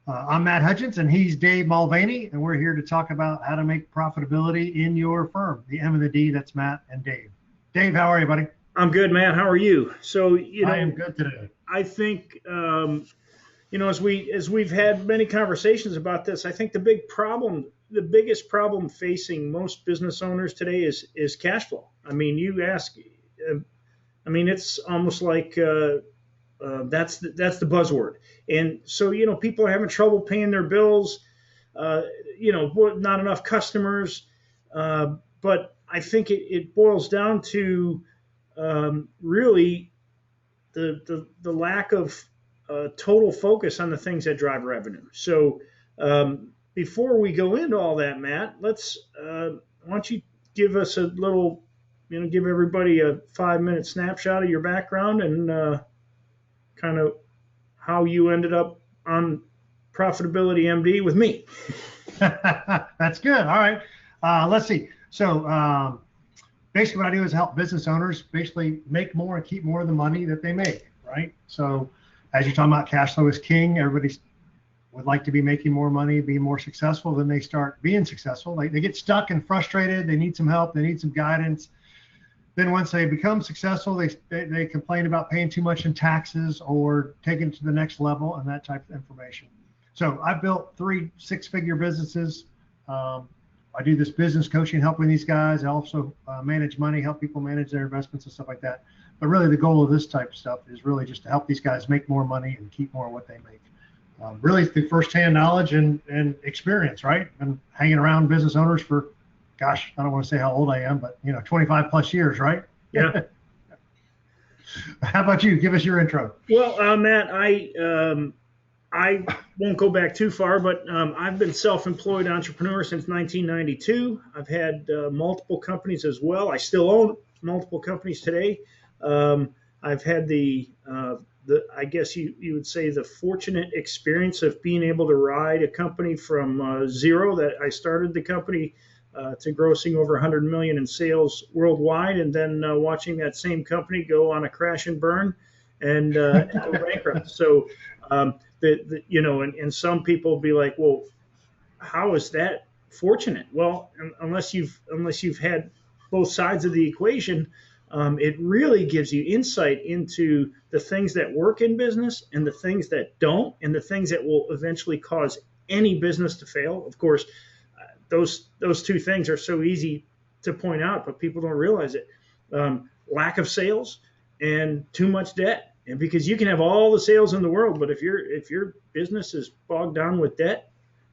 I'm Matt Hutchins, and he's Dave Mulvaney, and we're here to talk about how to make profitability in your firm. The M and the D, that's Matt and Dave. Dave, how are you, buddy? I'm good, Matt. How are you? So, I am good today. I think, as we've had many conversations about this, I think the biggest problem facing most business owners today is cash flow. I mean, it's almost like that's the buzzword. And so, people are having trouble paying their bills. Not enough customers. But I think it boils down to really the lack of total focus on the things that drive revenue. So before we go into all that, Matt, why don't you give us a little, give everybody a 5-minute snapshot of your background and kind of how you ended up on Profitability MD with me. That's good. All right. Let's see. So basically what I do is help business owners basically make more and keep more of the money that they make, right? So as you're talking about, cash flow is king. Everybody would like to be making more money, be more successful. Then they start being successful. They get stuck and frustrated. They need some help. They need some guidance. Then once they become successful, they complain about paying too much in taxes or taking it to the next level and that type of information. So I've built 3 6-figure businesses. I do this business coaching, helping these guys. I also manage money, help people manage their investments and stuff like that. But really the goal of this type of stuff is really just to help these guys make more money and keep more of what they make. Really through firsthand knowledge and experience, right? And hanging around business owners for, gosh, I don't want to say how old I am, but 25 plus years, right? Yeah. How about you? Give us your intro. Well, Matt, I won't go back too far, but I've been self-employed entrepreneur since 1992. I've had multiple companies as well. I still own multiple companies today. I've had I guess you would say the fortunate experience of being able to ride a company from zero, that I started the company to grossing over 100 million in sales worldwide, and then watching that same company go on a crash and burn and go bankrupt. So, and some people will be like, well, how is that fortunate? Well, unless you've had both sides of the equation, it really gives you insight into the things that work in business and the things that don't, and the things that will eventually cause any business to fail. Of course, those 2 things are so easy to point out, but people don't realize it. Lack of sales and too much debt. And because you can have all the sales in the world, but if your business is bogged down with debt,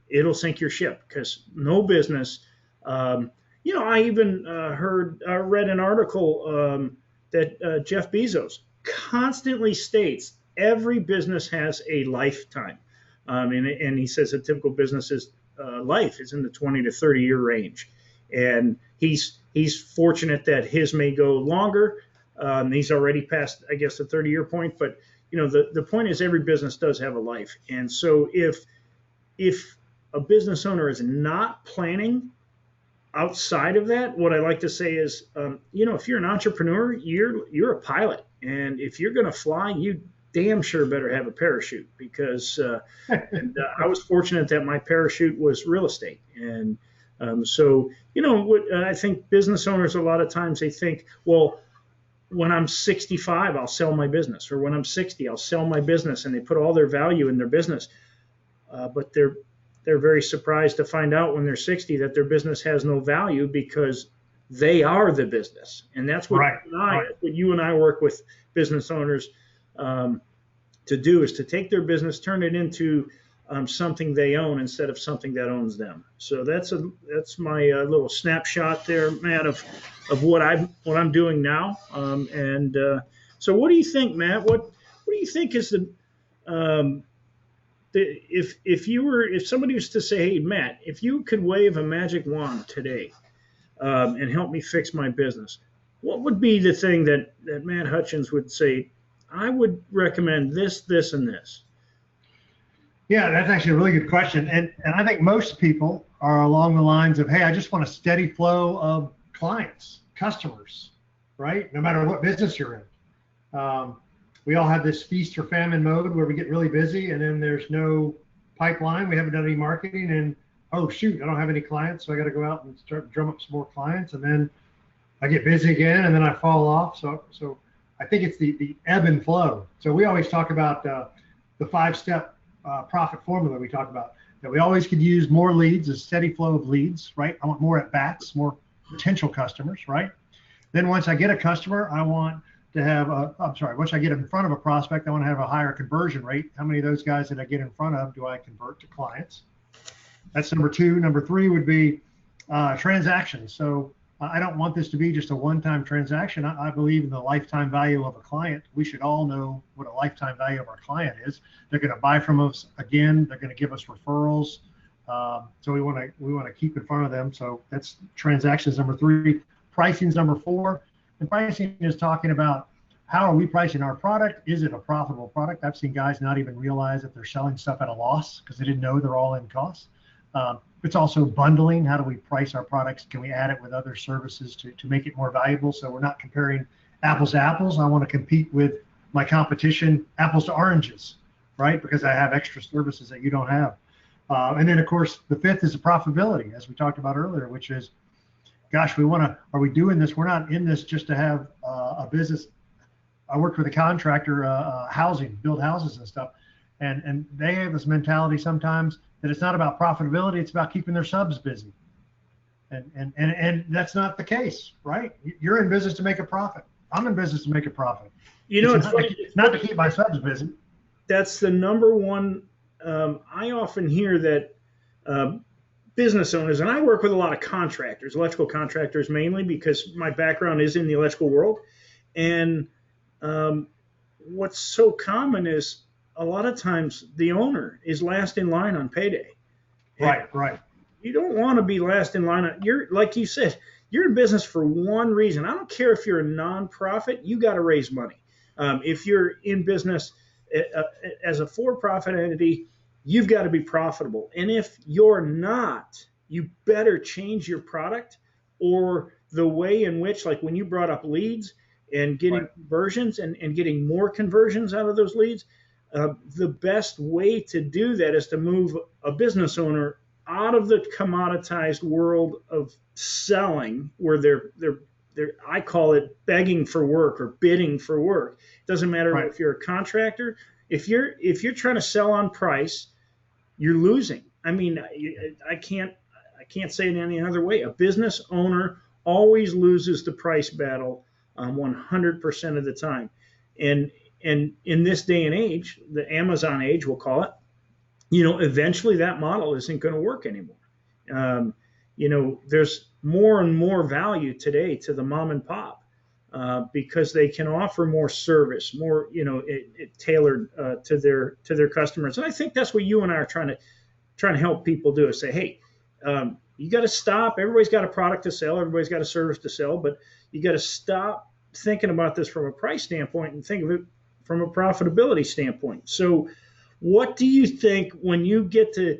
it'll sink your ship. Because no business, I even read an article that Jeff Bezos constantly states every business has a lifetime, and he says a typical business's life is in the 20 to 30-year range, and he's fortunate that his may go longer. He's already past, I guess, the 30-year point, but the point is every business does have a life. And so if a business owner is not planning outside of that, what I like to say is, if you're an entrepreneur, you're a pilot, and if you're going to fly, you damn sure better have a parachute, because I was fortunate that my parachute was real estate. And what I think business owners, a lot of times they think, well, when I'm 65, I'll sell my business, or when I'm 60, I'll sell my business, and they put all their value in their business. But they're very surprised to find out when they're 60 that their business has no value, because they are the business. And that's what, what you and I work with business owners to do, is to take their business, turn it into something they own instead of something that owns them. So that's my little snapshot there, Matt, of what I'm doing now. So what do you think, Matt? What do you think is if somebody was to say, hey, Matt, if you could wave a magic wand today and help me fix my business, what would be the thing that Matt Hutchins would say, I would recommend this, this, and this? Yeah, that's actually a really good question. And I think most people are along the lines of, hey, I just want a steady flow of clients, customers, right? No matter what business you're in. We all have this feast or famine mode where we get really busy and then there's no pipeline. We haven't done any marketing, and oh shoot, I don't have any clients, so I got to go out and start to drum up some more clients, and then I get busy again, and then I fall off. So I think it's the ebb and flow. So we always talk about the 5-step profit formula. We talk about that we always could use more leads, a steady flow of leads, right? I want more at bats, more potential customers, right? Then once I get a customer, I want to have once I get in front of a prospect, I want to have a higher conversion rate. How many of those guys that I get in front of do I convert to clients? That's number 2. Number 3 would be transactions. So I don't want this to be just a one-time transaction. I believe in the lifetime value of a client. We should all know what a lifetime value of our client is. They're going to buy from us again. They're going to give us referrals. So we want to keep in front of them. So that's transactions number 3. Pricing is number 4. And pricing is talking about how are we pricing our product? Is it a profitable product? I've seen guys not even realize that they're selling stuff at a loss because they didn't know they're all in costs. It's also bundling. How do we price our products? Can we add it with other services to make it more valuable? So we're not comparing apples to apples. I want to compete with my competition, apples to oranges, right? Because I have extra services that you don't have. And then, of course, the 5th is the profitability, as we talked about earlier, which is, gosh, are we doing this? We're not in this just to have a business. I worked with a contractor, build houses and stuff. And they have this mentality sometimes that it's not about profitability, it's about keeping their subs busy. And that's not the case, right? You're in business to make a profit. I'm in business to make a profit. It's not to keep my subs busy. That's the number one. I often hear that business owners, and I work with a lot of contractors, electrical contractors mainly, because my background is in the electrical world. And what's so common is a lot of times the owner is last in line on payday. Right. You don't want to be last in line. You're, like you said, you're in business for one reason. I don't care if you're a nonprofit, you got to raise money. If you're in business as a for-profit entity, you've got to be profitable. And if you're not, you better change your product or the way in which, like when you brought up leads and getting conversions and getting more conversions out of those leads, the best way to do that is to move a business owner out of the commoditized world of selling, where they're I call it begging for work or bidding for work. It doesn't matter if you're a contractor. If you're trying to sell on price, you're losing. I mean, I can't say it any other way. A business owner always loses the price battle 100% of the time. And in this day and age, the Amazon age, we'll call it, eventually that model isn't going to work anymore. There's more and more value today to the mom and pop because they can offer more service, more, it tailored to their customers. And I think that's what you and I are trying to help people do, is say, hey, you got to stop. Everybody's got a product to sell. Everybody's got a service to sell, but you got to stop thinking about this from a price standpoint and think of it from a profitability standpoint. So what do you think when you get to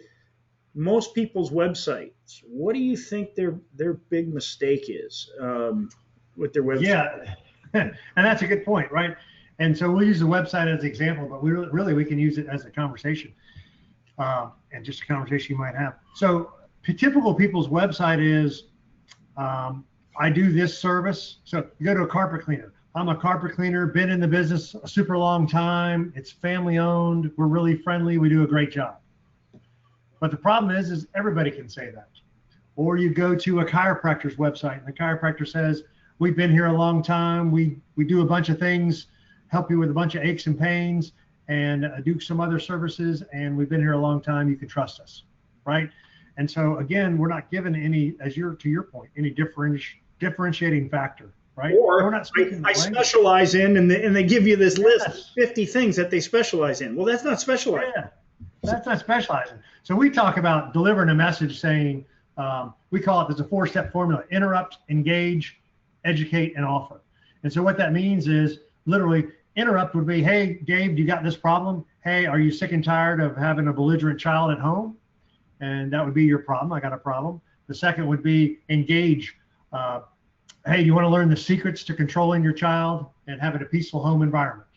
most people's websites, what do you think their big mistake is with their website? Yeah, and that's a good point, right? And so we'll use the website as an example, but we can use it as a conversation and just a conversation you might have. So typical people's website is, I do this service. So you go to a carpet cleaner. I'm a carpet cleaner, been in the business a super long time. It's family owned. We're really friendly. We do a great job. But the problem is everybody can say that. Or you go to a chiropractor's website and the chiropractor says, we've been here a long time. We do a bunch of things, help you with a bunch of aches and pains, and do some other services. And we've been here a long time. You can trust us, right? And so again, we're not given any, to your point, any differentiating factor, right? Or we're not I specialize in, and they give you this list of 50 things that they specialize in. Well, that's not specializing. Yeah, that's not specializing. So we talk about delivering a message saying, we call it, there's a 4-step formula: interrupt, engage, educate, and offer. And so what that means is literally interrupt would be, hey, Dave, you got this problem? Hey, are you sick and tired of having a belligerent child at home? And that would be your problem. I got a problem. The second would be engage. Hey, you want to learn the secrets to controlling your child and having a peaceful home environment?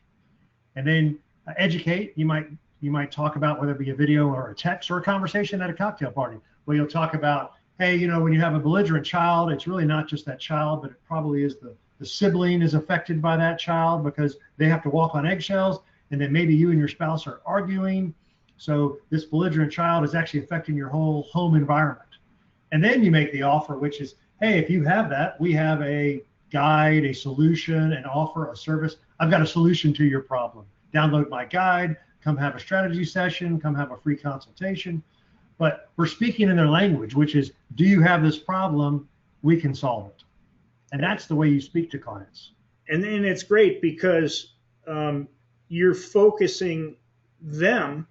And then educate. You might you might talk about, whether it be a video or a text or a conversation at a cocktail party, where you'll talk about, hey, when you have a belligerent child, it's really not just that child, but it probably is the sibling is affected by that child because they have to walk on eggshells, and then maybe you and your spouse are arguing. So this belligerent child is actually affecting your whole home environment. And then you make the offer, which is, hey, if you have that, we have a guide, a solution, an offer, a service. I've got a solution to your problem. Download my guide, come have a strategy session, come have a free consultation. But we're speaking in their language, which is, do you have this problem? We can solve it. And that's the way you speak to clients. And then it's great because you're focusing them,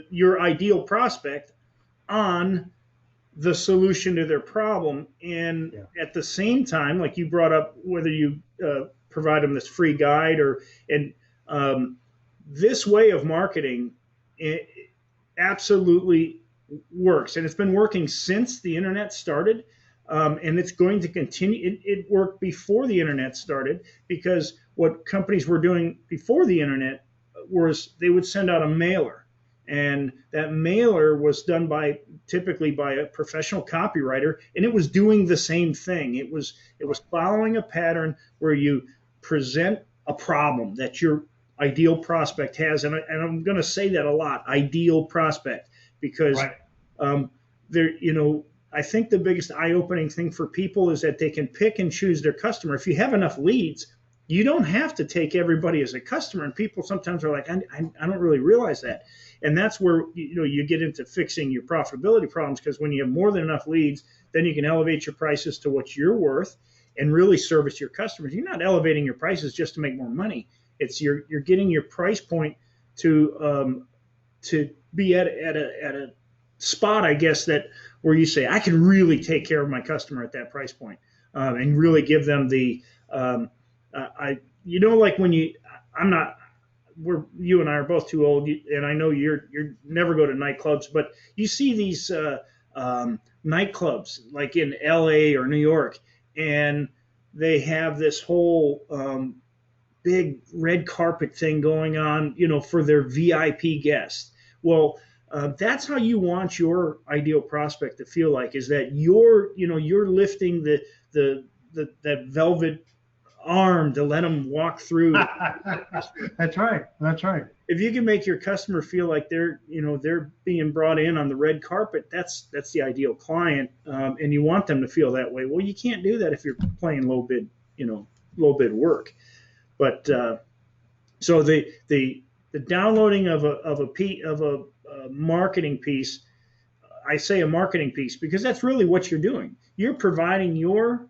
your ideal prospect, on the solution to their problem. And at the same time, like you brought up, whether you provide them this free guide this way of marketing, it absolutely works. And it's been working since the internet started. And it's going to continue. It worked before the internet started, because what companies were doing before the internet was they would send out a mailer. And that mailer was done typically by a professional copywriter, and it was doing the same thing. It was following a pattern where you present a problem that your ideal prospect has, and I'm going to say that a lot, ideal prospect, because I think the biggest eye-opening thing for people is that they can pick and choose their customer. If you have enough leads, you don't have to take everybody as a customer. And people sometimes are like, I don't really realize that. And that's where you get into fixing your profitability problems, because when you have more than enough leads, then you can elevate your prices to what you're worth and really service your customers. You're not elevating your prices just to make more money. It's you're getting your price point to be at a spot, I guess, that where you say, I can really take care of my customer at that price point, and really give them the like when you and I are both too old, and I know you're never go to nightclubs, but you see these nightclubs like in LA or New York, and they have this whole big red carpet thing going on, for their VIP guests. Well, that's how you want your ideal prospect to feel like, is that you're lifting that velvet arm to let them walk through. That's right. If you can make your customer feel like they're being brought in on the red carpet, that's the ideal client, and you want them to feel that way. Well, you can't do that if you're playing low bid work. But so the downloading of a marketing piece, I say a marketing piece because that's really what you're doing. You're providing your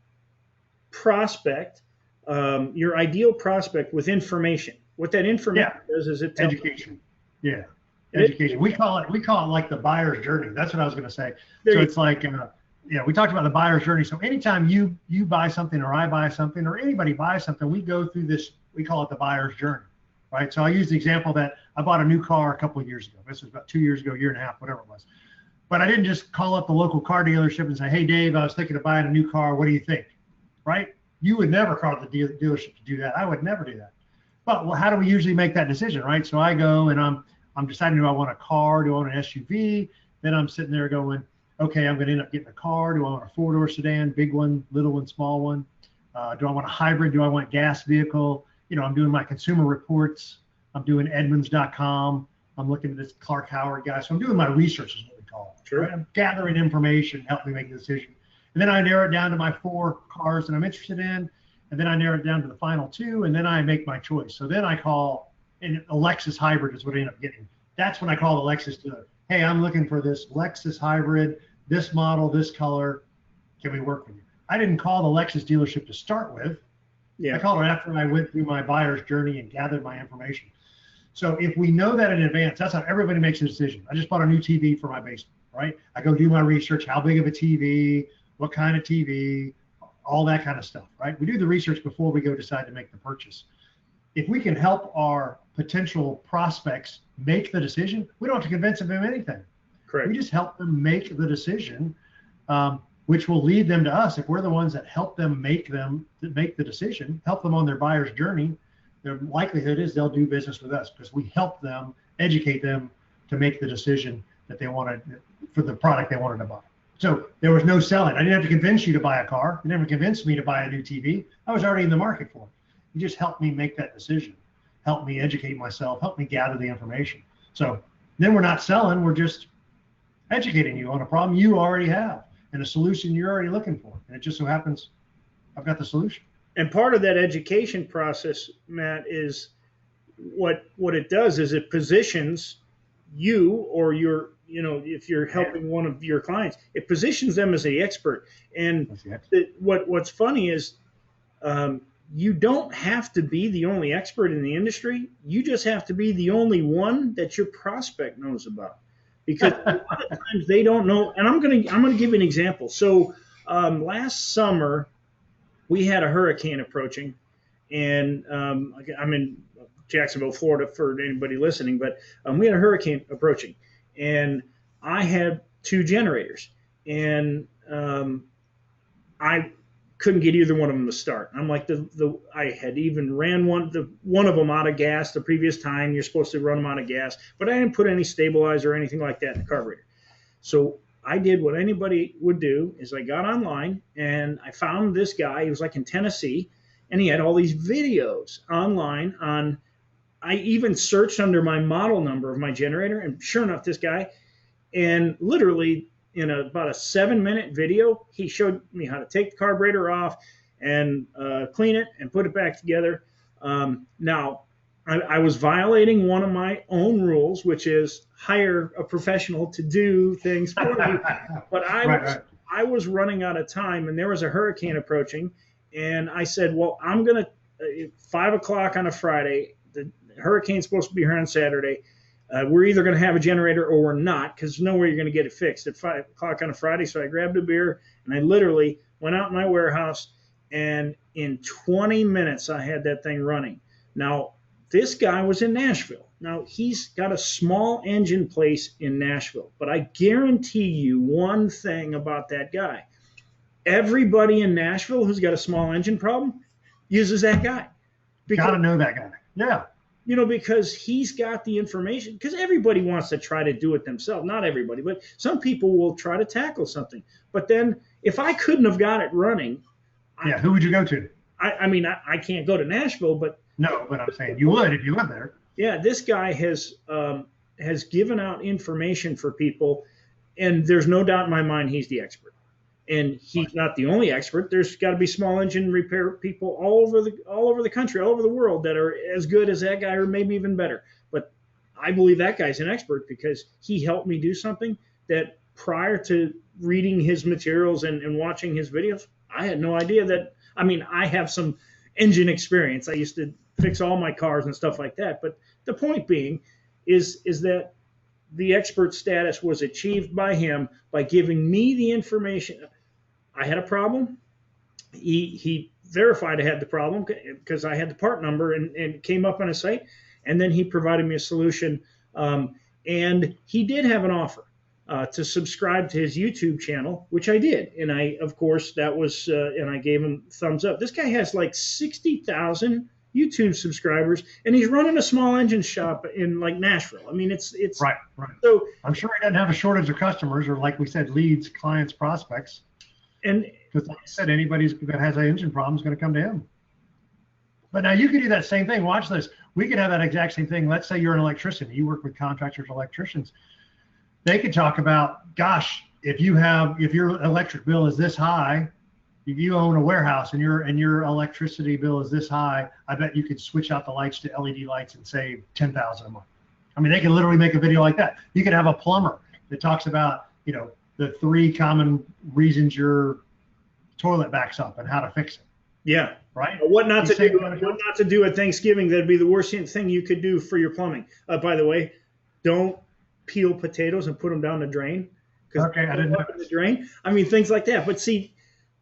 prospect, your ideal prospect, with information. What that information does is it tells education. Yeah, education. We call it like the buyer's journey. That's what I was going to say. It's like, we talked about the buyer's journey. So anytime you buy something, or I buy something, or anybody buys something, we go through this. We call it the buyer's journey, right? So I use the example that I bought a new car a couple of years ago. This was about 2 years ago, year and a half, whatever it was. But I didn't just call up the local car dealership and say, hey, Dave, I was thinking of buying a new car. What do you think? Right? You would never call the dealership to do that. I would never do that. But how do we usually make that decision, right? So I go and I'm deciding, do I want a car? Do I want an SUV? Then I'm sitting there going, okay, I'm going to end up getting a car. Do I want a four-door sedan, big one, little one, small one? Do I want a hybrid? Do I want a gas vehicle? I'm doing my consumer reports. I'm doing Edmunds.com. I'm looking at this Clark Howard guy. So I'm doing my research, is what we call it. Sure. Right? I'm gathering information, help me make a decision. And then I narrow it down to my 4 cars that I'm interested in. And then I narrow it down to the final 2. And then I make my choice. So then I call, and a Lexus hybrid is what I end up getting. That's when I call the Lexus dealer. Hey, I'm looking for this Lexus hybrid, this model, this color. Can we work with you? I didn't call the Lexus dealership to start with. I called it after I went through my buyer's journey and gathered my information. So if we know that in advance, that's how everybody makes a decision. I just bought a new TV for my basement, right? I go do my research, how big of a TV, what kind of TV, all that kind of stuff, right? We do the research before we go decide to make the purchase. If we can help our potential prospects make the decision, we don't have to convince them of anything. Correct. We just help them make the decision, which will lead them to us. If we're the ones that help them make the decision, help them on their buyer's journey, the likelihood is they'll do business with us because we help them, educate them to make the decision that they wanted for the product they wanted to buy. So there was no selling. I didn't have to convince you to buy a car. You never convinced me to buy a new TV. I was already in the market for it. You just helped me make that decision, helped me educate myself, helped me gather the information. So then we're not selling, we're just educating you on a problem you already have and a solution you're already looking for. And it just so happens I've got the solution. And part of that education process, Matt, is what it does is it positions you or your, if you're helping one of your clients, it positions them as the expert. And what's funny is you don't have to be the only expert in the industry. You just have to be the only one that your prospect knows about, because a lot of times they don't know. And I'm gonna give you an example. So last summer we had a hurricane approaching, and I'm in Jacksonville, Florida, for anybody listening. But we had a hurricane approaching, and I had 2 generators, and I couldn't get either one of them to start. I'm like, I had even ran one of them out of gas the previous time. You're supposed to run them out of gas, but I didn't put any stabilizer or anything like that in the carburetor. So I did what anybody would do, is I got online and I found this guy. He was like in Tennessee, and he had all these videos online on. I even searched under my model number of my generator, and sure enough, this guy, and literally in about a 7-minute video, he showed me how to take the carburetor off and clean it and put it back together. Now, I was violating one of my own rules, which is hire a professional to do things for you. But I was running out of time, and there was a hurricane approaching, and I said, well, I'm going to 5 o'clock on a Friday. The hurricane's supposed to be here on Saturday. We're either going to have a generator or we're not, because there's no way you're going to get it fixed at 5 o'clock on a Friday. So I grabbed a beer and I literally went out in my warehouse, and in 20 minutes I had that thing running. Now, this guy was in Nashville. Now, he's got a small engine place in Nashville, but I guarantee you one thing about that guy. Everybody in Nashville who's got a small engine problem uses that guy. Got to know that guy. Yeah. Because he's got the information, because everybody wants to try to do it themselves. Not everybody, but some people will try to tackle something. But then if I couldn't have got it running. Who would you go to? I can't go to Nashville, but. No, but I'm saying you would if you lived there. Yeah, this guy has given out information for people, and there's no doubt in my mind he's the expert. And he's not the only expert. There's got to be small engine repair people all over the country, all over the world, that are as good as that guy, or maybe even better. But I believe that guy's an expert, because he helped me do something that prior to reading his materials and watching his videos, I had no idea that. I have some engine experience. I used to fix all my cars and stuff like that. But the point being is that the expert status was achieved by him by giving me the information. I had a problem. He verified I had the problem because I had the part number and it came up on his site. And then he provided me a solution. And he did have an offer to subscribe to his YouTube channel, which I did. And I, of course, that was, and I gave him thumbs up. This guy has like 60,000 YouTube subscribers, and he's running a small engine shop in like Nashville. It's right. So I'm sure he doesn't have a shortage of customers, or like we said, leads, clients, prospects. And because like I said, anybody that has an engine problem is going to come to him. But now you could do that same thing. Watch this. We could have that exact same thing. Let's say you're an electrician. You work with contractors, electricians. They could talk about, gosh, if your electric bill is this high, if you own a warehouse and your electricity bill is this high, I bet you could switch out the lights to LED lights and save $10,000 a month. They can literally make a video like that. You could have a plumber that talks about, the 3 common reasons your toilet backs up and how to fix it. Yeah. Right. What not to do at Thanksgiving? That'd be the worst thing you could do for your plumbing. By the way, don't peel potatoes and put them down the drain. Okay, I didn't know. The drain. Things like that. But see,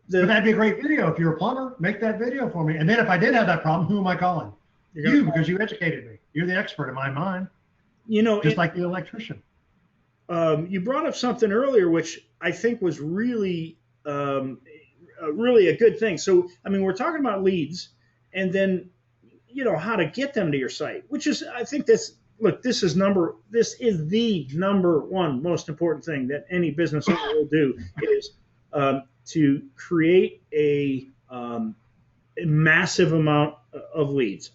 but that'd be a great video. If you're a plumber, make that video for me. And then if I did have that problem, who am I calling? You, because you educated me. You're the expert in my mind. Just like the electrician. You brought up something earlier, which I think was really a good thing. So, we're talking about leads, and then, how to get them to your site, which is, I think that's look, this is the number one most important thing that any business owner will do is to create a massive amount of leads.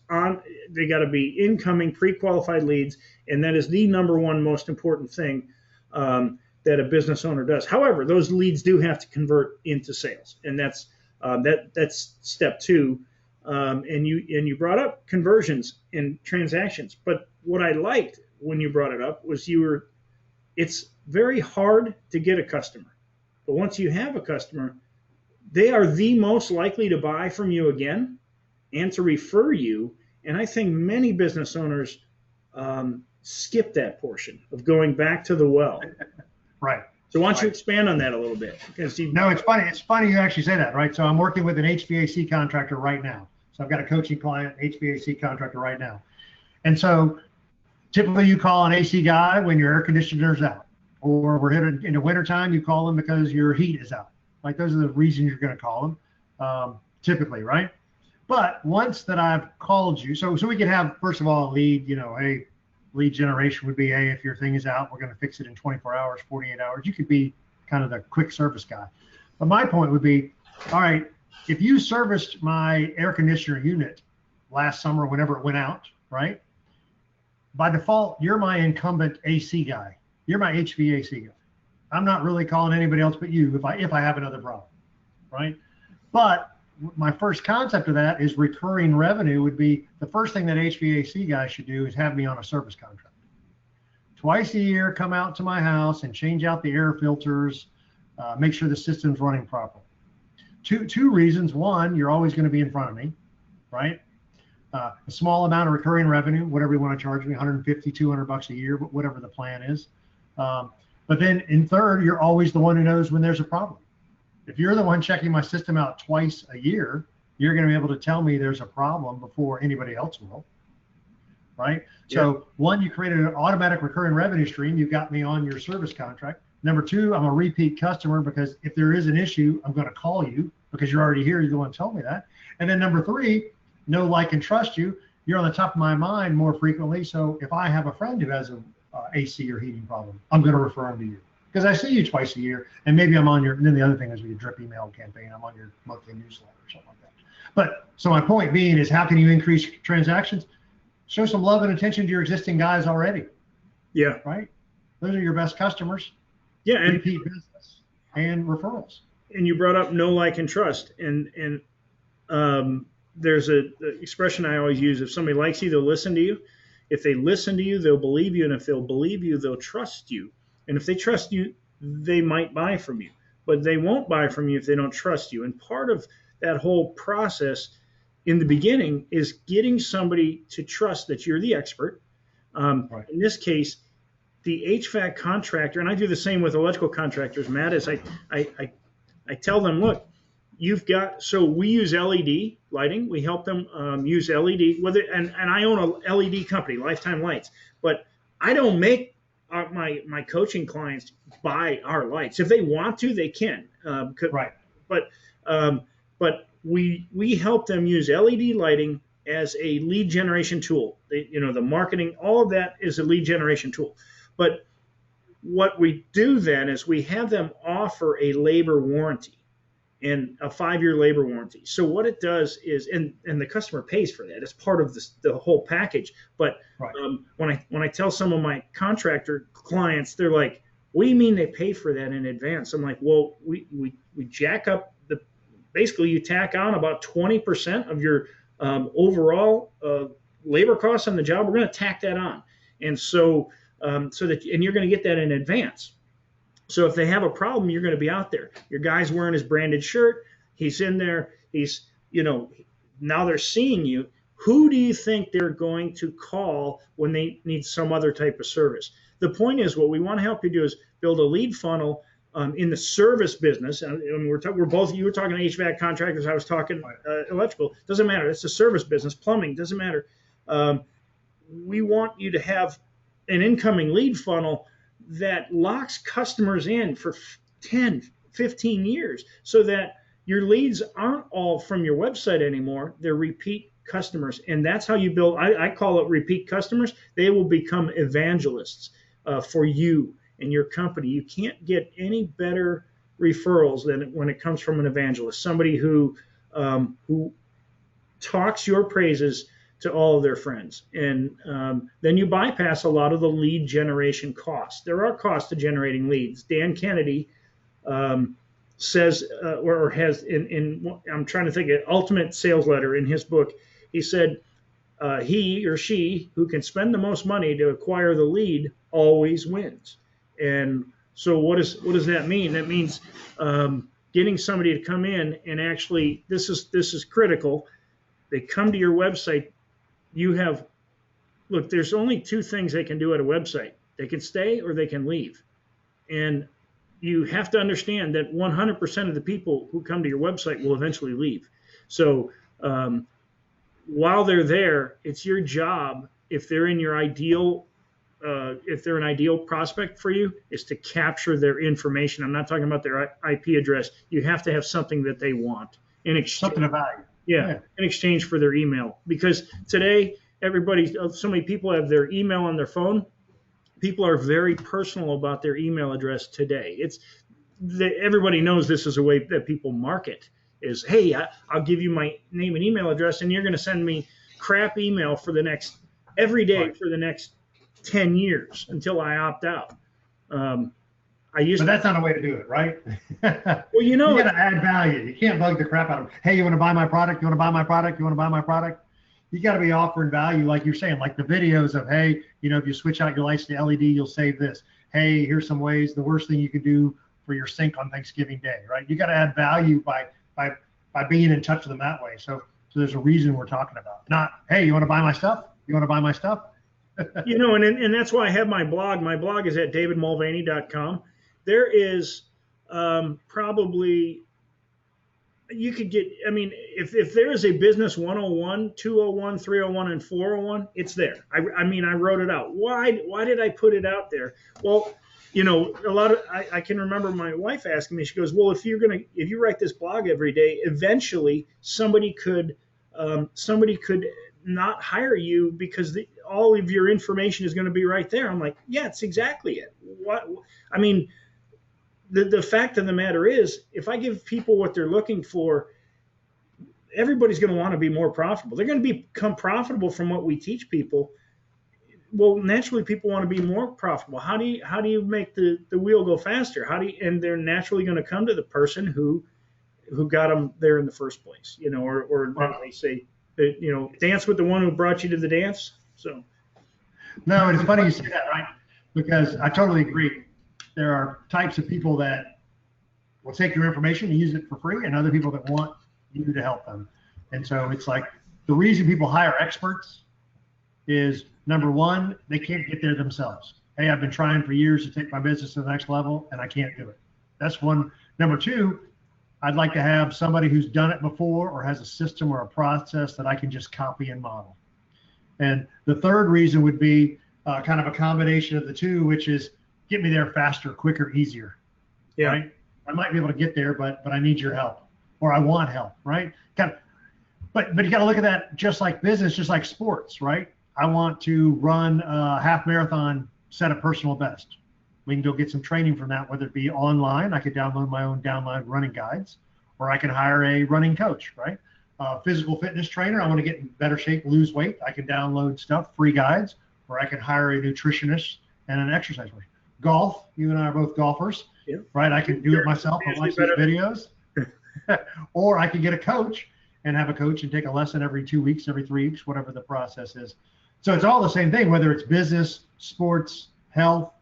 They got to be incoming pre-qualified leads, and that is the number one most important thing that a business owner does. However, those leads do have to convert into sales, and that's step two. And you brought up conversions and transactions, but what I liked when you brought it up was it's very hard to get a customer, but once you have a customer, they are the most likely to buy from you again and to refer you. And I think many business owners skip that portion of going back to the well. Right. So why don't you expand on that a little bit? No, it's funny. It's funny you actually say that, right? So I'm working with an HVAC contractor right now. So I've got a coaching client, HVAC contractor right now. And so typically you call an AC guy when your air conditioner's out, or we're hitting in the wintertime, you call them because your heat is out. Like those are the reasons you're going to call them, typically, right? But once that I've called you, so we can have, first of all, a lead, hey, lead generation would be, hey, if your thing is out, we're going to fix it in 24 hours, 48 hours. You could be kind of the quick service guy. But my point would be, all right, if you serviced my air conditioner unit last summer, whenever it went out, right? By default, you're my incumbent AC guy. You're my HVAC guy. I'm not really calling anybody else but you if I have another problem, right? But my first concept of that is recurring revenue would be the first thing that HVAC guy should do is have me on a service contract. Twice a year, come out to my house and change out the air filters, make sure the system's running properly. Two reasons. One, you're always going to be in front of me, right? A small amount of recurring revenue, whatever you want to charge me, 150, 200 bucks a year, but whatever the plan is. But then in third, you're always the one who knows when there's a problem. If you're the one checking my system out twice a year, you're going to be able to tell me there's a problem before anybody else will, right? Yeah. So one, you created an automatic recurring revenue stream. You got me on your service contract. Number two, I'm a repeat customer because if there is an issue, I'm going to call you because you're already here. You're the one to tell me that. And then number three, know, like, and trust you. You're on the top of my mind more frequently. So if I have a friend who has a AC or heating problem, I'm going to refer them to you because I see you twice a year, and maybe I'm on your. And then the other thing is with your drip email campaign, I'm on your monthly newsletter or something like that. But so my point being is, how can you increase transactions? Show some love and attention to your existing guys already. Yeah. Right. Those are your best customers. Yeah. And repeat business and referrals. And you brought up know, like, and trust, and there's an expression I always use: if somebody likes you, they'll listen to you. If they listen to you, they'll believe you. And if they'll believe you, they'll trust you. And if they trust you, they might buy from you. But they won't buy from you if they don't trust you. And part of that whole process in the beginning is getting somebody to trust that you're the expert. Right. In this case, the HVAC contractor, and I do the same with electrical contractors, Matt, is I tell them, look, so we use LED lighting. We help them use LED, and I own a LED company, Lifetime Lights, but I don't make my coaching clients buy our lights. If they want to, they can. Right. But we help them use LED lighting as a lead generation tool. The marketing, all of that is a lead generation tool. But what we do then is we have them offer a labor warranty. And a 5-year labor warranty. So what it does is, and the customer pays for that. It's part of the whole package. But right. When I tell some of my contractor clients, they're like, "What do you mean they pay for that in advance?" I'm like, "Well, we jack up basically you tack on about 20% of your overall labor costs on the job. We're going to tack that on, and so you're going to get that in advance." So if they have a problem, you're going to be out there. Your guy's wearing his branded shirt. He's in there. Now they're seeing you. Who do you think they're going to call when they need some other type of service? The point is, what we want to help you do is build a lead funnel in the service business. And you were talking HVAC contractors. I was talking electrical. Doesn't matter. It's a service business. Plumbing doesn't matter. We want you to have an incoming lead funnel that locks customers in for 10, 15 years so that your leads aren't all from your website anymore. They're repeat customers. And that's how you build, I call it repeat customers. They will become evangelists for you and your company. You can't get any better referrals than when it comes from an evangelist, somebody who talks your praises to all of their friends. And then you bypass a lot of the lead generation costs. There are costs to generating leads. Dan Kennedy says, or has I'm trying to think of Ultimate Sales Letter in his book, he said, he or she who can spend the most money to acquire the lead always wins. And so what does that mean? That means getting somebody to come in and actually, this is critical. They come to your website. Look, there's only two things they can do at a website. They can stay or they can leave. And you have to understand that 100% of the people who come to your website will eventually leave. So while they're there, it's your job, if they're in your ideal, if they're an ideal prospect for you, is to capture their information. I'm not talking about their IP address. You have to have something that they want in exchange. Something of value. Yeah, in exchange for their email. Because today, so many people have their email on their phone. People are very personal about their email address today. Everybody knows this is a way that people market is, hey, I'll give you my name and email address, and you're going to send me crap email every day for the next 10 years until I opt out. But that's not a way to do it, right? Well, you got to add value. You can't bug the crap out of them. Hey, you want to buy my product? You want to buy my product? You want to buy my product? You got to be offering value, like you're saying, like the videos of, hey, if you switch out your lights to LED, you'll save this. Hey, here's some ways. The worst thing you could do for your sink on Thanksgiving Day, right? You got to add value by being in touch with them that way. So there's a reason we're talking about. Not, hey, you want to buy my stuff? You want to buy my stuff? And that's why I have my blog. My blog is at davidmulvaney.com. There is probably, you could get, if there is a business 101, 201, 301, and 401, it's there. I wrote it out. Why did I put it out there? Well, I can remember my wife asking me, she goes, well, if you write this blog every day, eventually somebody could not hire you because all of your information is going to be right there. I'm like, yeah, it's exactly it. The fact of the matter is, if I give people what they're looking for, everybody's going to want to be more profitable. They're going to become profitable from what we teach people. Well, naturally, people want to be more profitable. How do you make the wheel go faster? And they're naturally going to come to the person who got them there in the first place, or they say, dance with the one who brought you to the dance. So. No, it's funny you say that, right? Because I totally agree. There are types of people that will take your information and use it for free, and other people that want you to help them. And so it's like the reason people hire experts is, number one, they can't get there themselves. Hey, I've been trying for years to take my business to the next level, and I can't do it. That's one. Number two, I'd like to have somebody who's done it before or has a system or a process that I can just copy and model. And the third reason would be kind of a combination of the two, which is get me there faster, quicker, easier. Yeah. Right? I might be able to get there, but I need your help, or I want help, right? But you got to look at that just like business, just like sports, right? I want to run a half marathon, set a personal best. We can go get some training from that, whether it be online. I could download my own download running guides, or I can hire a running coach, right? Physical fitness trainer. I want to get in better shape, lose weight. I can download stuff, free guides, or I can hire a nutritionist and an exercise coach. Golf. You and I are both golfers, yeah. Right? I can do it myself and watch these videos, or I can get a coach and have a coach and take a lesson every 2 weeks, every 3 weeks, whatever the process is. So it's all the same thing, whether it's business, sports, health.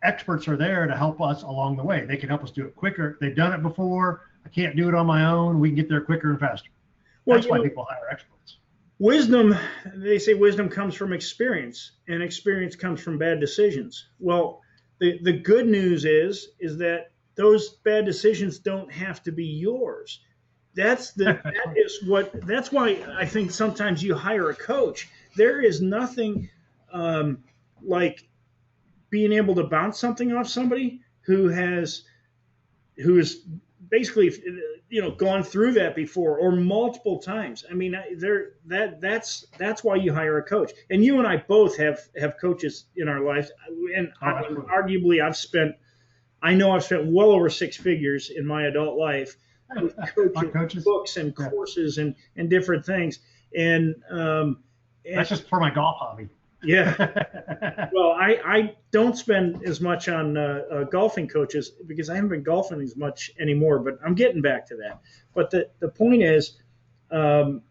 Experts are there to help us along the way. They can help us do it quicker. They've done it before. I can't do it on my own. We can get there quicker and faster. That's why people hire experts. Wisdom, they say wisdom comes from experience, and experience comes from bad decisions. Well, the good news is that those bad decisions don't have to be yours. That's why I think sometimes you hire a coach. There is nothing like being able to bounce something off somebody who is basically, gone through that before or multiple times. I mean, that's why you hire a coach. And you and I both have coaches in our lives, and arguably I've spent well over six figures in my adult life with coaches, books and courses and different things. And that's just for my golf hobby. Yeah. Well, I don't spend as much on golfing coaches because I haven't been golfing as much anymore, but I'm getting back to that. But the point is, I'm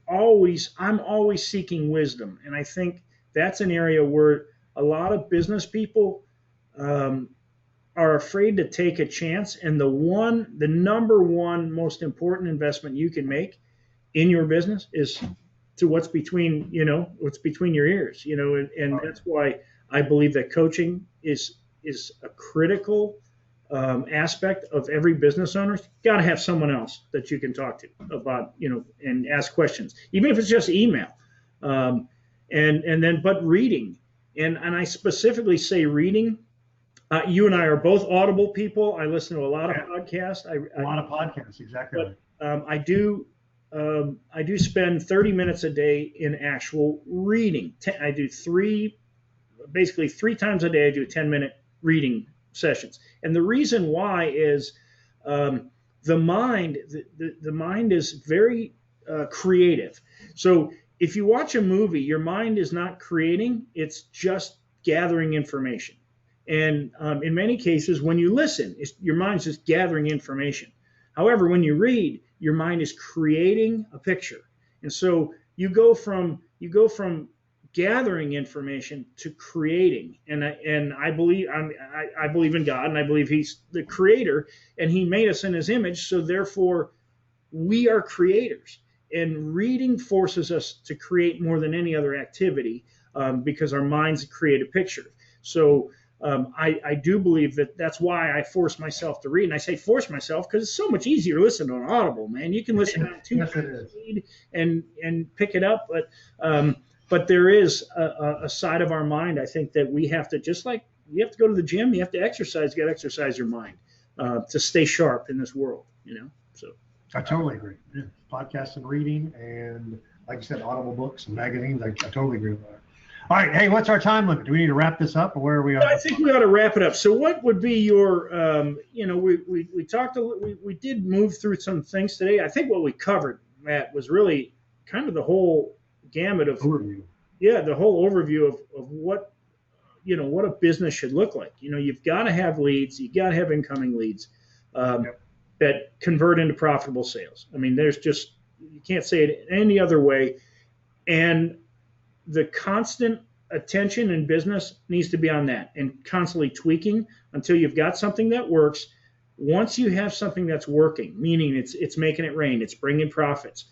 always seeking wisdom. And I think that's an area where a lot of business people are afraid to take a chance. And the number one most important investment you can make in your business is to what's between your ears, and that's why I believe that coaching is a critical aspect of every business owner. Got to have someone else that you can talk to about, and ask questions, even if it's just email, but reading, and I specifically say reading. You and I are both Audible people. I listen to a lot of podcasts. A lot of podcasts, exactly. But I do spend 30 minutes a day in actual reading. I do three times a day. I do 10-minute reading sessions. And the reason why is the mind is very creative. So if you watch a movie, your mind is not creating, it's just gathering information. And in many cases, when you listen, your mind's just gathering information. However, when you read, your mind is creating a picture. And so you go from gathering information to creating. And I believe in God, and I believe He's the creator, and He made us in His image. So therefore, we are creators. And reading forces us to create more than any other activity, because our minds create a picture. So I do believe that's why I force myself to read. And I say force myself because it's so much easier to listen to an Audible, man. You can listen on 2 times speed and pick it up. But there is a side of our mind, I think, that we have to, just like you have to go to the gym, you have to exercise, you got to exercise your mind to stay sharp in this world, So I totally agree. Yeah. Podcasts and reading, and like you said, Audible books and magazines. I totally agree with that. All right. Hey, what's our time limit? Do we need to wrap this up, or where are we at? I think we ought to wrap it up. So what would be your, we talked, we did move through some things today. I think what we covered, Matt, was really kind of the whole gamut of overview. Yeah, the whole overview of what, what a business should look like. You've got to have leads. You got to have incoming leads that convert into profitable sales. I mean, you can't say it any other way. And the constant attention in business needs to be on that, and constantly tweaking until you've got something that works. Once you have something that's working, meaning it's making it rain, it's bringing profits,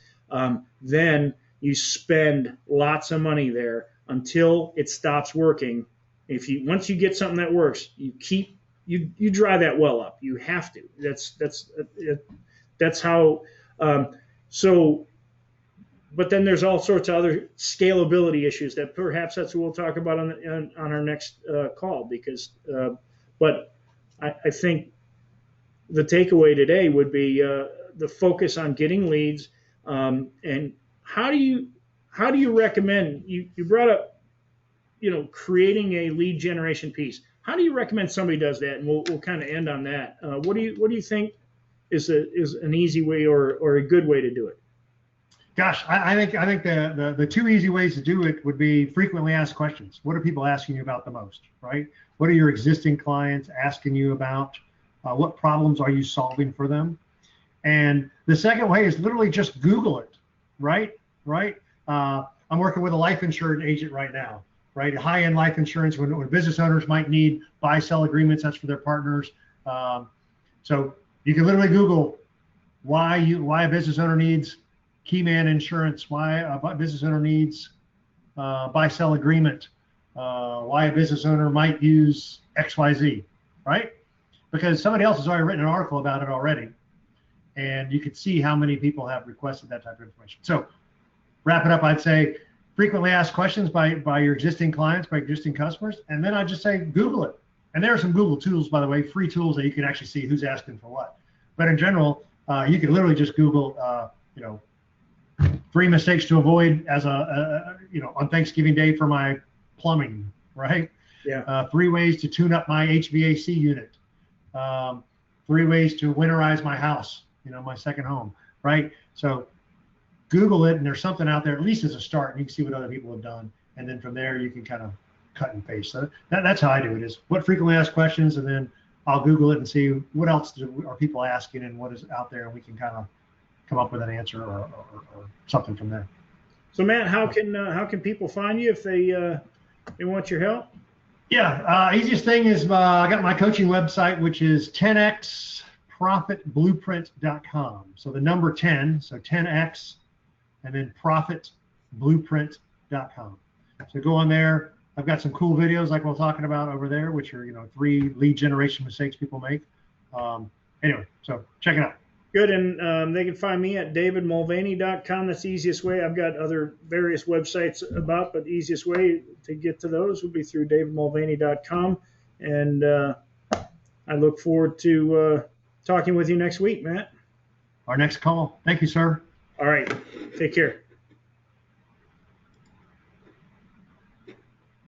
then you spend lots of money there until it stops working. Once you get something that works, you dry that well up. You have to. That's how. But then there's all sorts of other scalability issues that perhaps that's what we'll talk about on our next call. Because, but I think the takeaway today would be the focus on getting leads. And how do you recommend? You brought up, creating a lead generation piece. How do you recommend somebody does that? And we'll kind of end on that. What do you think is an easy way or a good way to do it? Gosh, I think the two easy ways to do it would be frequently asked questions. What are people asking you about the most, right? What are your existing clients asking you about? What problems are you solving for them? And the second way is literally just Google it, right? I'm working with a life insurance agent right now, right? High-end life insurance when business owners might need buy-sell agreements, that's for their partners. So you can literally Google why a business owner needs Keyman Insurance, why a business owner needs buy-sell agreement, why a business owner might use XYZ, right? Because somebody else has already written an article about it already. And you could see how many people have requested that type of information. So wrap it up, I'd say frequently asked questions by your existing clients, by existing customers. And then I'd just say, Google it And there are some Google tools, by the way, free tools that you can actually see who's asking for what. But in general, you can literally just Google, 3 mistakes to avoid as on Thanksgiving Day for my plumbing, right? Yeah. 3 ways to tune up my HVAC unit. 3 ways to winterize my house, my second home, right? So Google it, and there's something out there, at least as a start, and you can see what other people have done. And then from there, you can kind of cut and paste. So that's how I do it, is what frequently asked questions, and then I'll Google it and see what else are people asking and what is out there, and we can kind of come up with an answer or something from there. So Matt, how can people find you if they want your help? Yeah, easiest thing is I got my coaching website, which is 10xprofitblueprint.com. So the number 10, so 10x, and then profitblueprint.com. So go on there. I've got some cool videos like we're talking about over there, which are 3 lead generation mistakes people make. Anyway, so check it out. Good, and they can find me at davidmulvaney.com. That's the easiest way. I've got other various websites but the easiest way to get to those would be through davidmulvaney.com. And I look forward to talking with you next week, Matt. Our next call. Thank you, sir. All right. Take care.